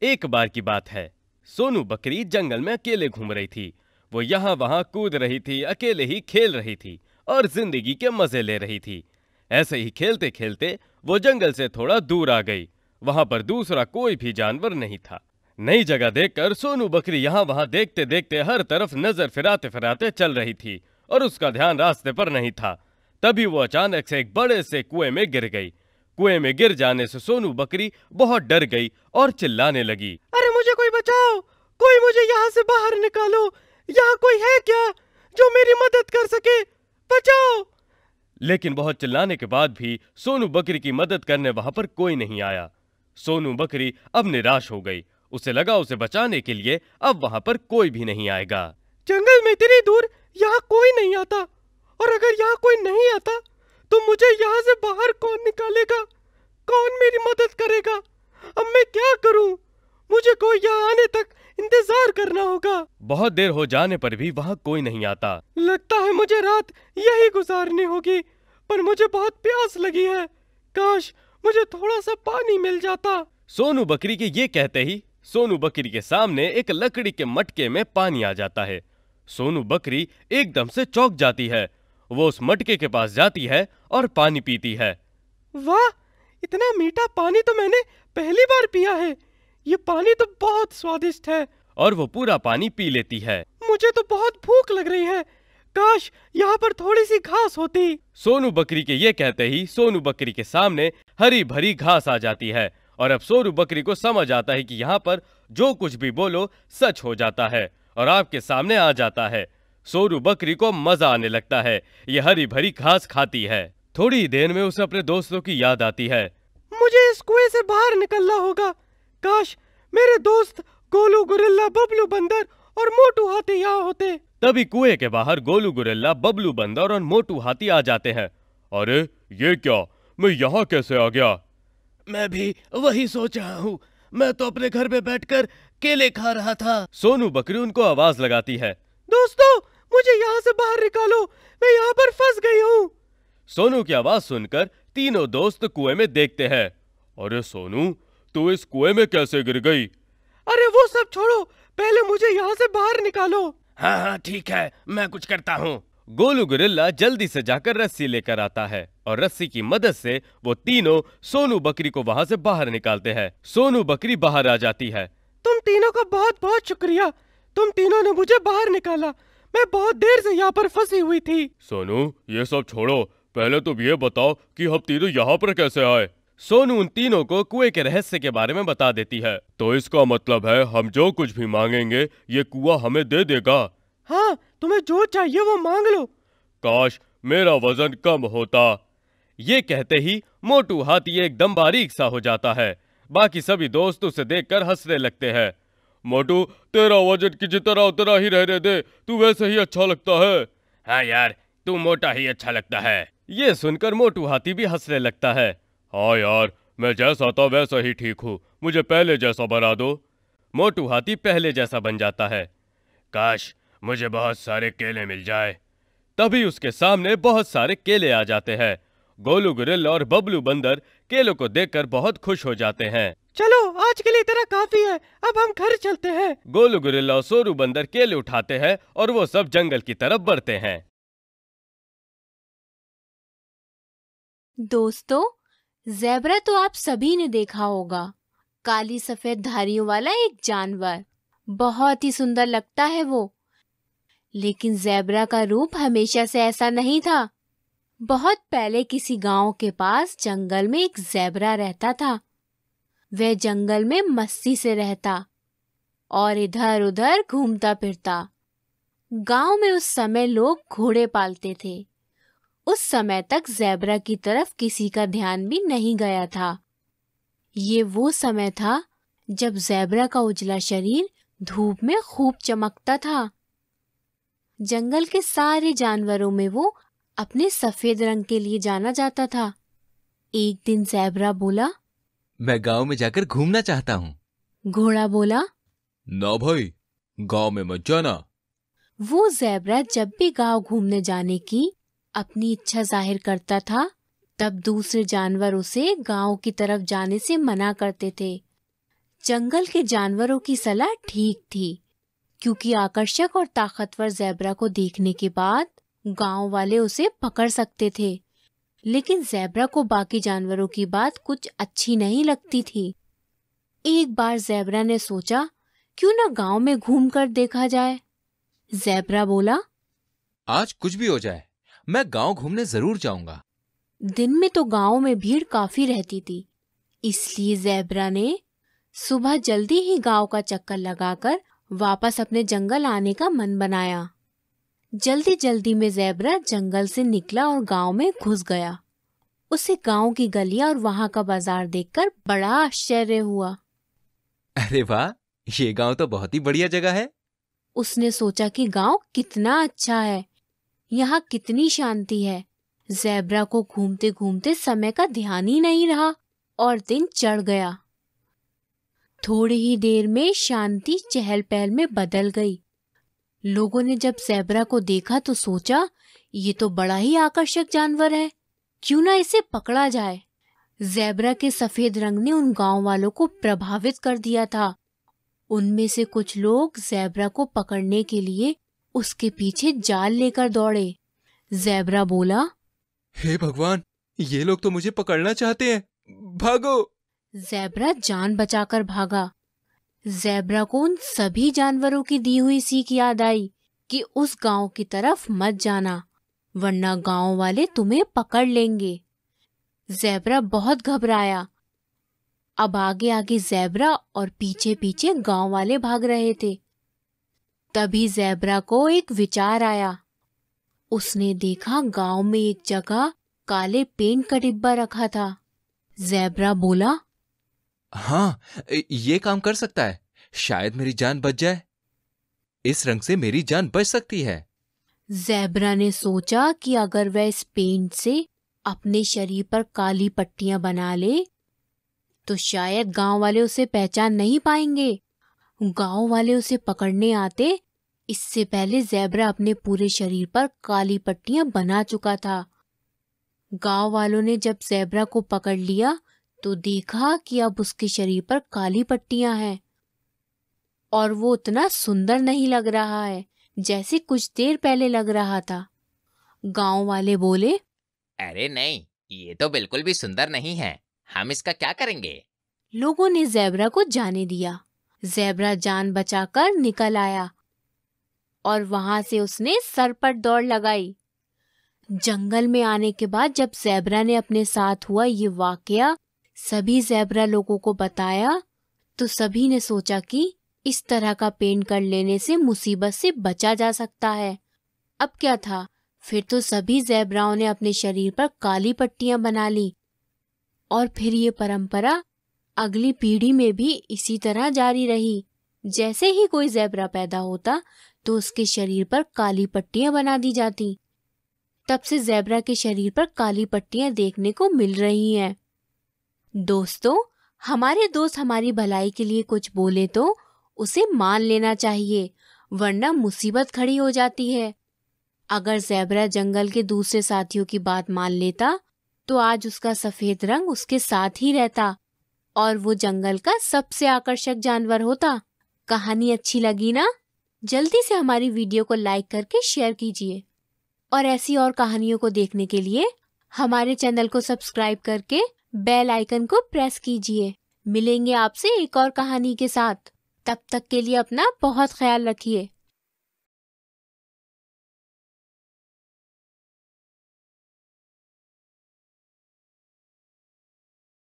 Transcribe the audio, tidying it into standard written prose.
एक बार की बात है, सोनू बकरी जंगल में अकेले घूम रही थी। वो यहाँ वहां कूद रही थी, अकेले ही खेल रही थी और जिंदगी के मजे ले रही थी। ऐसे ही खेलते खेलते वो जंगल से थोड़ा दूर आ गई। वहां पर दूसरा कोई भी जानवर नहीं था। नई जगह देखकर सोनू बकरी यहाँ वहां देखते देखते हर तरफ नजर फिराते फिराते चल रही थी और उसका ध्यान रास्ते पर नहीं था। तभी वो अचानक से एक बड़े से कुएं में गिर गई। कुएं में गिर जाने से सोनू बकरी बहुत डर गई और चिल्लाने लगी, अरे मुझे कोई बचाओ, कोई मुझे यहाँ से बाहर निकालो। यहाँ कोई है क्या जो मेरी मदद कर सके? बचाओ। लेकिन बहुत चिल्लाने के बाद भी सोनू बकरी की मदद करने वहां पर कोई नहीं आया। सोनू बकरी अब निराश हो गई। उसे लगा उसे बचाने के लिए अब वहां पर कोई भी नहीं आएगा। जंगल में इतनी दूर यहाँ कोई नहीं आता, और अगर यहाँ कोई नहीं आता तो मुझे यहाँ से बाहर कौन निकालेगा? कौन मेरी मदद करेगा? अब मैं क्या करूं? मुझे कोई यहाँ आने तक इंतजार करना होगा। बहुत देर हो जाने पर भी वहां कोई नहीं आता। लगता है मुझे रात यही गुजारनी होगी, पर मुझे बहुत प्यास लगी है। काश मुझे थोड़ा सा पानी मिल जाता। सोनू बकरी के ये कहते ही सोनू बकरी के सामने एक लकड़ी के मटके में पानी आ जाता है। सोनू बकरी एकदम से चौंक जाती है। वो उस मटके के पास जाती है और पानी पीती है। वाह, इतना मीठा पानी तो मैंने पहली बार पिया है। ये पानी तो बहुत स्वादिष्ट है। और वो पूरा पानी पी लेती है। मुझे तो बहुत भूख लग रही है। काश यहाँ पर थोड़ी सी घास होती। सोनू बकरी के ये कहते ही सोनू बकरी के सामने हरी भरी घास आ जाती है और अब सोनू बकरी को समझ आता है कि यहाँ पर जो कुछ भी बोलो सच हो जाता है और आपके सामने आ जाता है। सोनू बकरी को मजा आने लगता है। ये हरी भरी घास खाती है। थोड़ी ही देर में उसे अपने दोस्तों की याद आती है। मुझे इस कुएं से बाहर निकलना होगा। काश मेरे दोस्त गोलू गुरिल्ला, बबलू बंदर और मोटू हाथी यहाँ होते। तभी कुएं के बाहर गोलू गुरिल्ला, बबलू बंदर और मोटू हाथी आ जाते हैं। अरे ये क्या, मैं यहाँ कैसे आ गया? मैं भी वही सोच रहा हूँ। मैं तो अपने घर में बैठकर केले खा रहा था। सोनू बकरी उनको आवाज लगाती है। दोस्तों, मुझे यहाँ से बाहर निकालो, मैं यहाँ पर फंस गई हूँ। सोनू की आवाज सुनकर तीनों दोस्त कुएं में देखते हैं। अरे सोनू, तू इस कुएं में कैसे गिर गई? अरे वो सब छोड़ो, पहले मुझे यहाँ से बाहर निकालो। हाँ हाँ ठीक है, मैं कुछ करता हूँ। गोलू गुरिल्ला जल्दी से जाकर रस्सी लेकर आता है और रस्सी की मदद से वो तीनों सोनू बकरी को वहां से बाहर निकालते हैं। सोनू बकरी बाहर आ जाती है। तुम तीनों का बहुत बहुत शुक्रिया। तुम तीनों ने मुझे बाहर निकाला। मैं बहुत देर से यहाँ पर फंसी हुई थी। सोनू ये सब छोड़ो, पहले तुम ये बताओ कि हम तीनों यहाँ पर कैसे आए? सोनू उन तीनों को कुएं के रहस्य के बारे में बता देती है। तो इसका मतलब है हम जो कुछ भी मांगेंगे ये कुआं हमें दे देगा? हाँ, तुम्हें जो चाहिए वो मांग लो। काश मेरा वजन कम होता। ये कहते ही मोटू हाथी एकदम बारीक सा हो जाता है। बाकी सभी दोस्त उसे देखकर हंसने लगते हैं। मोटू, तेरा वजन की तरह उतना ही रहने दे, तू वैसे ही अच्छा लगता है। हाँ यार, तू मोटा ही अच्छा लगता है। ये सुनकर मोटू हाथी भी हंसने लगता है। हाँ यार, मैं जैसा था वैसा ही ठीक हूँ, मुझे पहले जैसा बना दो। मोटू हाथी पहले जैसा बन जाता है। काश मुझे बहुत सारे केले मिल जाए। तभी उसके सामने बहुत सारे केले आ जाते हैं। गोलू गुरिल्ला और बबलू बंदर केलों को देखकर बहुत खुश हो जाते हैं। चलो, आज के लिए इतना काफी है, अब हम घर चलते हैं। गोलू गुरिल्ला और सोनू बंदर केले उठाते हैं और वो सब जंगल की तरफ बढ़ते हैं। दोस्तों, ज़ेब्रा तो आप सभी ने देखा होगा। काली सफेद धारियों वाला एक जानवर। बहुत ही सुंदर लगता है वो। लेकिन ज़ेब्रा का रूप हमेशा से ऐसा नहीं था। बहुत पहले किसी गांव के पास जंगल में एक ज़ेब्रा रहता था। वह जंगल में मस्ती से रहता और इधर उधर घूमता फिरता। गांव में उस समय लोग घोड़े पालते थे। उस समय तक ज़ेब्रा की तरफ किसी का ध्यान भी नहीं गया था। ये वो समय था जब ज़ेब्रा का उजला शरीर धूप में खूब चमकता था। जंगल के सारे जानवरों में वो अपने सफेद रंग के लिए जाना जाता था। एक दिन ज़ेब्रा बोला, मैं गांव में जाकर घूमना चाहता हूँ। घोड़ा बोला, ना भाई, गांव में मत जाना। वो ज़ेब्रा जब भी गांव घूमने जाने की अपनी इच्छा जाहिर करता था, तब दूसरे जानवर उसे गांव की तरफ जाने से मना करते थे। जंगल के जानवरों की सलाह ठीक थी, क्योंकि आकर्षक और ताकतवर ज़ेब्रा को देखने के बाद गांव वाले उसे पकड़ सकते थे। लेकिन ज़ेब्रा को बाकी जानवरों की बात कुछ अच्छी नहीं लगती थी। एक बार ज़ेब्रा ने सोचा, क्यों ना गांव में घूमकर देखा जाए। ज़ेब्रा बोला, आज कुछ भी हो जाए, मैं गांव घूमने जरूर जाऊंगा। दिन में तो गांव में भीड़ काफी रहती थी, इसलिए ज़ेब्रा ने सुबह जल्दी ही गांव का चक्कर लगाकर वापस अपने जंगल आने का मन बनाया। जल्दी जल्दी में ज़ेब्रा जंगल से निकला और गांव में घुस गया। उसे गांव की गलियां और वहां का बाजार देखकर बड़ा आश्चर्य हुआ। अरे वाह, ये गांव तो बहुत ही बढ़िया जगह है। उसने सोचा कि गांव कितना अच्छा है, यहाँ कितनी शांति है। ज़ेब्रा को घूमते घूमते समय का ध्यान ही नहीं रहा और दिन चढ़ गया। थोड़ी ही देर में शांति चहल पहल में बदल गई। लोगों ने जब ज़ेब्रा को देखा तो सोचा, ये तो बड़ा ही आकर्षक जानवर है, क्यों ना इसे पकड़ा जाए। ज़ेब्रा के सफेद रंग ने उन गांव वालों को प्रभावित कर दिया था। उनमें से कुछ लोग ज़ेब्रा को पकड़ने के लिए उसके पीछे जाल लेकर दौड़े। ज़ेब्रा बोला, हे भगवान, ये लोग तो मुझे पकड़ना चाहते हैं, भागो। ज़ेब्रा जान बचाकर भागा। ज़ेब्रा को उन सभी जानवरों की दी हुई सीख याद आई कि उस गांव की तरफ मत जाना, वरना गांव वाले तुम्हें पकड़ लेंगे। ज़ेब्रा बहुत घबराया। अब आगे आगे ज़ेब्रा और पीछे पीछे गांव वाले भाग रहे थे। तभी ज़ेब्रा को एक विचार आया। उसने देखा गांव में एक जगह काले पेंट का डिब्बा रखा था। ज़ेब्रा बोला, हाँ, ये काम कर सकता है, शायद मेरी जान बच जाए। इस रंग से मेरी जान बच सकती है। ज़ेब्रा ने सोचा कि अगर वह इस पेंट से अपने शरीर पर काली पट्टियां बना ले तो शायद गांव वाले उसे पहचान नहीं पाएंगे। गांव वाले उसे पकड़ने आते इससे पहले ज़ेब्रा अपने पूरे शरीर पर काली पट्टियां बना चुका था। गांव वालों ने जब ज़ेब्रा को पकड़ लिया तो देखा कि अब उसके शरीर पर काली पट्टियां हैं और वो उतना सुंदर नहीं लग रहा है जैसे कुछ देर पहले लग रहा था। गांव वाले बोले, अरे नहीं, ये तो बिल्कुल भी सुंदर नहीं है, हम इसका क्या करेंगे? लोगों ने ज़ेब्रा को जाने दिया। ज़ेब्रा जान बचाकर निकल आया और वहां से उसने सरपट दौड़ लगाई। जंगल में आने के बाद जब ज़ेब्रा ने अपने साथ हुआ ये वाकया सभी ज़ेब्रा लोगों को बताया तो सभी ने सोचा कि इस तरह का पेंट कर लेने से मुसीबत से बचा जा सकता है। अब क्या था, फिर तो सभी ज़ेब्राओं ने अपने शरीर पर काली पट्टियां बना ली और फिर ये परंपरा अगली पीढ़ी में भी इसी तरह जारी रही। जैसे ही कोई ज़ेब्रा पैदा होता तो उसके शरीर पर काली पट्टियां बना दी जाती। तब से ज़ेब्रा के शरीर पर काली पट्टियां देखने को मिल रही हैं। दोस्तों, हमारे दोस्त हमारी भलाई के लिए कुछ बोले तो उसे मान लेना चाहिए, वरना मुसीबत खड़ी हो जाती है। अगर ज़ेब्रा जंगल के दूसरे साथियों की बात मान लेता तो आज उसका सफेद रंग उसके साथ ही रहता और वो जंगल का सबसे आकर्षक जानवर होता। कहानी अच्छी लगी ना? जल्दी से हमारी वीडियो को लाइक करके शेयर कीजिए और ऐसी और कहानियों को देखने के लिए हमारे चैनल को सब्सक्राइब करके बेल आइकन को प्रेस कीजिए। मिलेंगे आपसे एक और कहानी के साथ। तब तक के लिए अपना बहुत ख्याल रखिए।